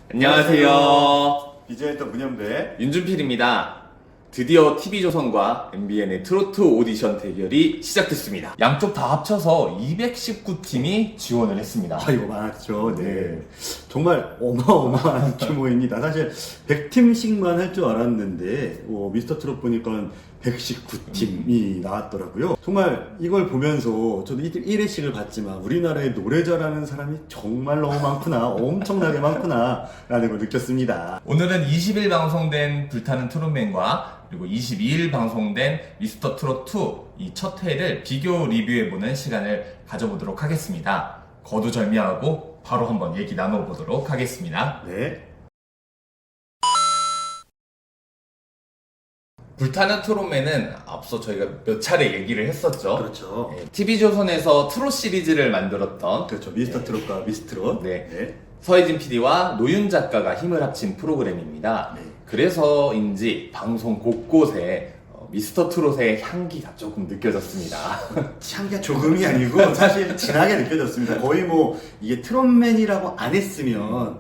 안녕하세요. 비즈니터 문현배 윤준필입니다. 드디어 TV조선과 MBN의 트로트 오디션 대결이 시작됐습니다. 양쪽 다 합쳐서 219팀이 지원을 했습니다. 이거 많았죠. 네. 정말 어마어마한 규모입니다. 사실 100팀씩만 할 줄 알았는데 미스터 트롯 보니까 119팀이 나왔더라고요. 정말 이걸 보면서 저도 1회씩을 봤지만 우리나라에 노래 잘하는 사람이 정말 너무 많구나, 엄청나게 많구나 라는 걸 느꼈습니다. 오늘은 20일 방송된 불타는 트롯맨과 그리고 22일 방송된 미스터 트롯 2 이 첫 회를 비교 리뷰해보는 시간을 가져보도록 하겠습니다. 거두절미하고 바로 한번 얘기 나눠보도록 하겠습니다. 네. 불타는 트롯맨은 앞서 저희가 몇 차례 얘기를 했었죠. 그렇죠. TV조선에서 트롯 시리즈를 만들었던 그렇죠. 미스터 트롯과 미스트롯. 네. 서혜진 PD와 노윤 작가가 힘을 합친 프로그램입니다. 네. 그래서인지 방송 곳곳에 미스터 트롯의 향기가 조금 느껴졌습니다. 향기가 조금이 아니고 사실 진하게 느껴졌습니다. 거의 이게 트롯맨이라고 안 했으면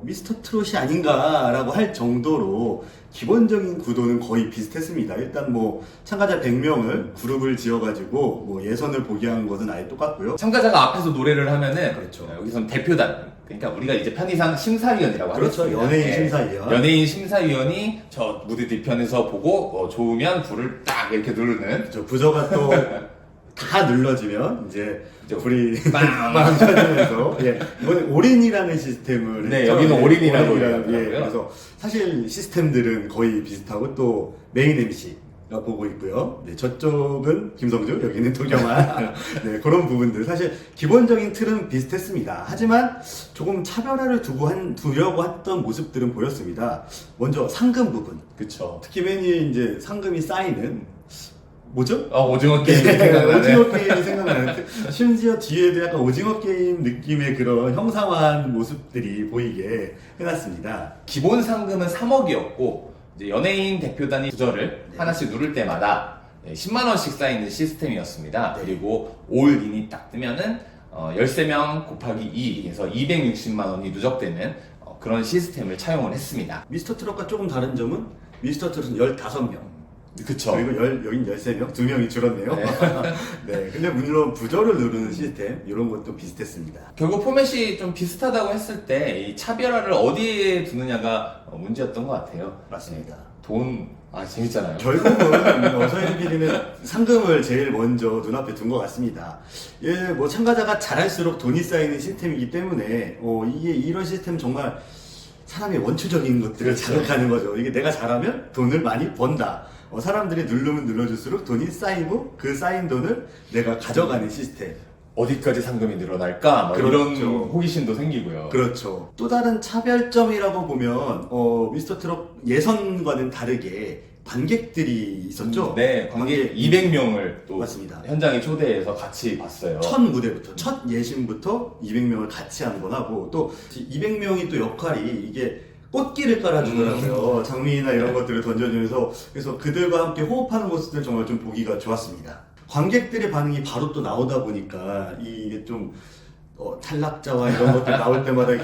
미스터 트롯이 아닌가라고 할 정도로 기본적인 구도는 거의 비슷했습니다. 일단 참가자 100명을 그룹을 지어가지고 예선을 보게 한 것은 아예 똑같고요. 참가자가 앞에서 노래를 하면은 그렇죠. 여기서는 대표단, 그러니까 우리가 이제 편의상 심사위원이라고 그렇죠. 하겠습니다. 연예인 심사위원. 연예인 심사위원이 저 무대 뒤편에서 보고 좋으면 불을 딱 이렇게 누르는. 저 부저가 또 다 눌러지면 이제 불이 빵! 빵 터지면서 이번에 올인이라는 시스템을 네, 했죠. 여기는 올인이라고 올인이라는, 그러더라고요. 그래서 사실 시스템들은 거의 비슷하고 또 메인 MC가 보고 있고요. 네, 저쪽은 김성주, 여기는 도경아. 네, 그런 부분들 사실 기본적인 틀은 비슷했습니다. 하지만 조금 차별화를 두려고 했던 모습들은 보였습니다. 먼저 상금 부분. 그쵸. 특히 맨 위에 이제 상금이 쌓이는 뭐죠? 오징어 게임이 생각나네. 오징어 게임이 생각나는. 심지어 뒤에도 약간 오징어 게임 느낌의 그런 형상화한 모습들이 보이게 해놨습니다. 기본 상금은 3억이었고 이제 연예인 대표단이 구절을 하나씩 누를 때마다 10만 원씩 쌓이는 시스템이었습니다. 그리고 올인이 딱 뜨면은 13명 곱하기 2에서 260만 원이 누적되는 그런 시스템을 차용을 했습니다. 미스터 트롯과 조금 다른 점은 미스터 트롯은 15명. 그쵸. 그리고 여긴 13명, 2명이 줄었네요. 네. 네. 근데 물론 부저를 누르는 시스템, 이런 것도 비슷했습니다. 결국 포맷이 좀 비슷하다고 했을 때 이 차별화를 어디에 두느냐가 문제였던 것 같아요. 맞습니다. 재밌잖아요. 결국은 서혜진 PD는 상금을 제일 먼저 눈앞에 둔 것 같습니다. 참가자가 잘할수록 돈이 쌓이는 시스템이기 때문에 이게 이런 시스템 정말 사람의 원초적인 것들을 자극하는 거죠. 이게 내가 잘하면 돈을 많이 번다. 사람들이 누르면 눌러줄수록 돈이 쌓이고 그 쌓인 돈을 내가 가져가는 시스템. 어디까지 상금이 늘어날까? 그렇죠. 이런 호기심도 생기고요. 그렇죠. 또 다른 차별점이라고 보면 미스터 트롯 예선과는 다르게 관객들이 있었죠. 네, 관객 200명을 또 맞습니다. 현장에 초대해서 같이 봤어요. 첫 무대부터 첫 예심부터 200명을 같이 한 번 하고 또 200명이 또 역할이 이게 꽃길을 깔아주더라고요. 장미나 이런 것들을 던져주면서 그래서 그들과 함께 호흡하는 모습들 정말 좀 보기가 좋았습니다. 관객들의 반응이 바로 또 나오다 보니까 이게 좀 탈락자와 이런 것들 나올 때마다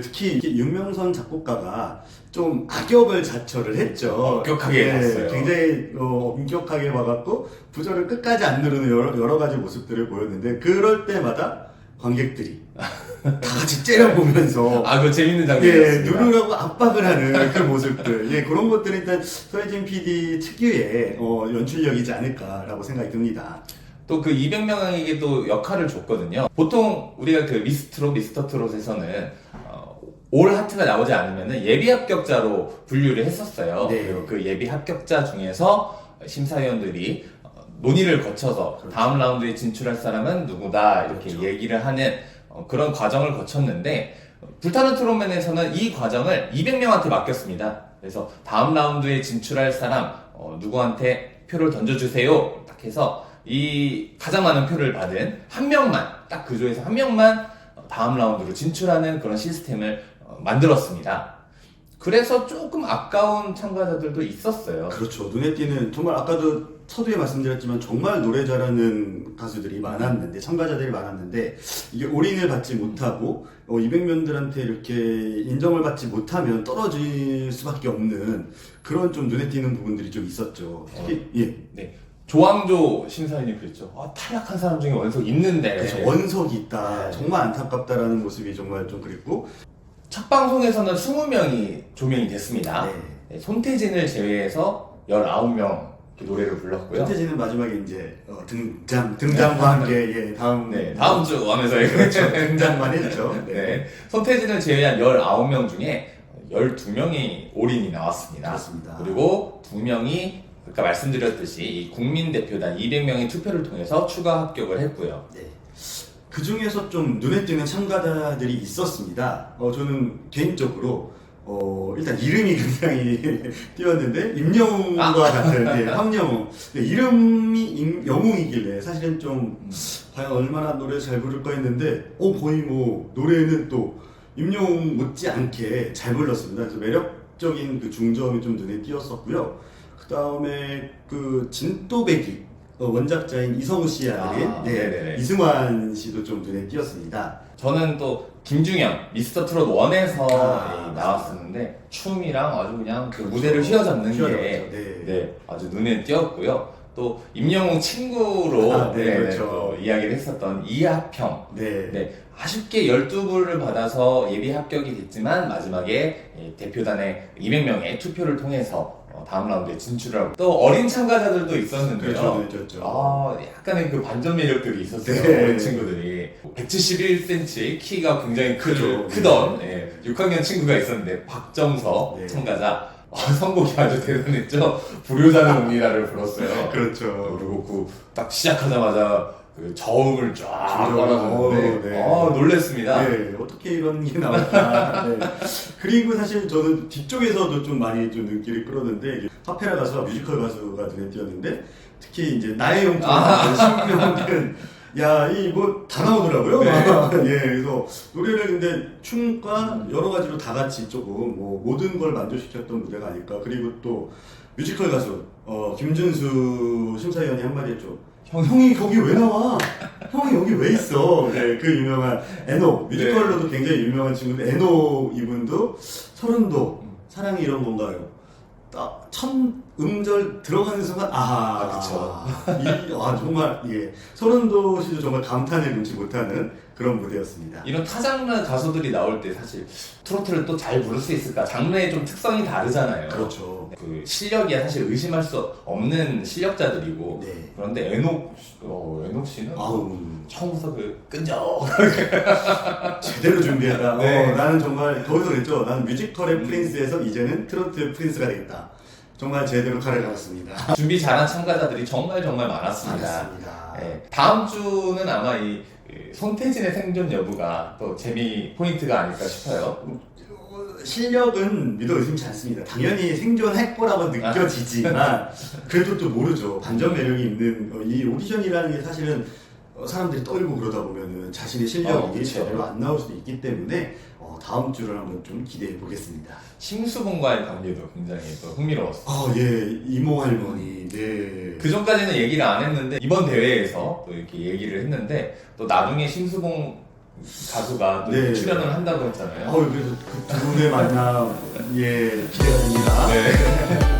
특히 윤명선 작곡가가 좀 악역을 자처를 했죠. 엄격하게 봤어요. 굉장히 엄격하게 봐갖고 부절을 끝까지 안 누르는 여러 가지 모습들을 보였는데 그럴 때마다 관객들이 다 같이 째려보면서 그거 재밌는 장면이었습니다. 누르라고 압박을 하는 그 모습들. 그런 것들이 일단 서혜진 PD 특유의 연출력이지 않을까라고 생각이 듭니다. 또 그 200명에게 또 역할을 줬거든요. 보통 우리가 그 미스터 트롯에서는 올 하트가 나오지 않으면 예비 합격자로 분류를 했었어요. 네. 그리고 그 예비 합격자 중에서 심사위원들이 논의를 거쳐서 그렇죠. 다음 라운드에 진출할 사람은 누구다 이렇게 그렇죠. 얘기를 하는 그런 과정을 거쳤는데 불타는 트롯맨에서는 이 과정을 200명한테 맡겼습니다. 그래서 다음 라운드에 진출할 사람 누구한테 표를 던져주세요 딱 해서 이 가장 많은 표를 받은 한 명만, 딱 그 조에서 한 명만 다음 라운드로 진출하는 그런 시스템을 만들었습니다. 그래서 조금 아까운 참가자들도 있었어요. 그렇죠. 눈에 띄는 정말 아까도 서두에 말씀드렸지만 정말 노래 잘하는 가수들이 많았는데 참가자들이 많았는데 이게 올인을 받지 못하고 200명들한테 이렇게 인정을 받지 못하면 떨어질 수밖에 없는 그런 좀 눈에 띄는 부분들이 좀 있었죠. 특히 네. 조항조 심사위원이 그랬죠. 탈락한 사람 중에 원석 있는데. 그래서 원석이 있다. 네. 정말 안타깝다라는 모습이 정말 좀 그랬고 첫 방송에서는 20명이 조명이 됐습니다. 네. 네, 손태진을 제외해서 19명 노래를 불렀고요. 손태진은 마지막에 이제 등장과 함께 다음 다음 주 하면서 그렇죠. 등장만 했죠. 네. 손태진을 제외한 19명 중에 12명이 올인이 나왔습니다. 그렇습니다. 그리고 2명이 아까 말씀드렸듯이 이 국민대표단 200명의 투표를 통해서 추가 합격을 했고요. 네. 그 중에서 좀 눈에 띄는 참가자들이 있었습니다. 저는 개인적으로 일단 이름이 굉장히 띄었는데 임영웅과 같은 황영웅. 이름이 영웅이길래 사실은 좀 과연 얼마나 노래 잘 부를까 했는데 거의 뭐 노래는 또 임영웅 못지않게 잘 불렀습니다. 그래서 매력적인 그 중점이 좀 눈에 띄었었고요. 그 다음에 그 진또배기 원작자인 이성우 씨의 아들인 이승환 씨도 좀 눈에 띄었습니다. 저는 또 김중현 미스터 트롯 1에서 아, 나왔었는데 춤이랑 아주 그냥 그 무대를 휘어잡는 게 아주 눈에 띄었고요. 또 임영웅 친구로 그렇죠. 이야기를 했었던 이하평. 아쉽게 12부를 받아서 예비 합격이 됐지만 마지막에 대표단의 200명의 투표를 통해서 다음 라운드에 진출하고 또 어린 참가자들도 있었는데요. 그렇죠. 약간의 그 반전 매력들이 있었어요. 네. 어린 친구들이 171cm 키가 굉장히 그죠. 크던 6학년 친구가 있었는데 박정석 참가자 선곡이 아주 대단했죠. 불효자는 옵니다를 불렀어요. 그렇죠. 그리고 그 딱 시작하자마자 그 저음을 쫙 저음을, 깔아줬는데 놀랬습니다. 네, 어떻게 이런 게 나올까. 그리고 사실 저는 뒤쪽에서도 좀 많이 좀 눈길을 끌었는데 이게 파페라 가수와 뮤지컬 가수가 눈에 띄었는데 특히 이제 나의 용품 신명은 이 뭐 다 나오더라고요. 그래서 노래를 근데 춤과 여러 가지로 다 같이 조금 뭐 모든 걸 만족시켰던 무대가 아닐까. 그리고 또 뮤지컬 가수 김준수 심사위원이 한마디 했죠. 형이 거기 왜 나와? 형이 여기 왜 있어? 그 유명한 에노 뮤지컬로도 굉장히 유명한 친구인데 에노 이분도 서른도 사랑이 이런 건가요? 딱 첫 음절 들어가는 순간 그쵸. 정말 서른도 씨도 정말 감탄을 금치 못하는 그런 무대였습니다. 이런 타장르 가수들이 나올 때 사실 트로트를 또 잘 부를 수 있을까? 장르의 좀 특성이 다르잖아요. 그렇죠. 그 실력이야 사실 의심할 수 없는 실력자들이고 그런데 에녹 씨는 처음부터 그 끈적 제대로 준비하다. 나는 정말 거기서 그랬죠. 나는 뮤지컬의 프린스에서 이제는 트로트의 프린스가 되겠다. 정말 제대로 칼을 갈았습니다. 준비 잘한 참가자들이 정말 많았습니다. 다음 주는 아마 이 손태진의 생존 여부가 또 재미 포인트가 아닐까 싶어요. 실력은 믿어 의심치 않습니다. 당연히 생존할 거라고 느껴지지만 그래도 또 모르죠. 반전 매력이 있는 이 오디션이라는 게 사실은 사람들이 떨고 그러다 보면은 자신의 실력이 제대로 안 나올 수도 있기 때문에 다음 주를 한번 좀 기대해 보겠습니다. 심수봉과의 관계도 굉장히 또 흥미로웠어요. 이모 할머니. 그 전까지는 얘기를 안 했는데 이번 대회에서 또 이렇게 얘기를 했는데 또 나중에 심수봉 가수가 또 출연을 한다고 했잖아요. 그래서 그 두 분의 만남 기대가 됩니다.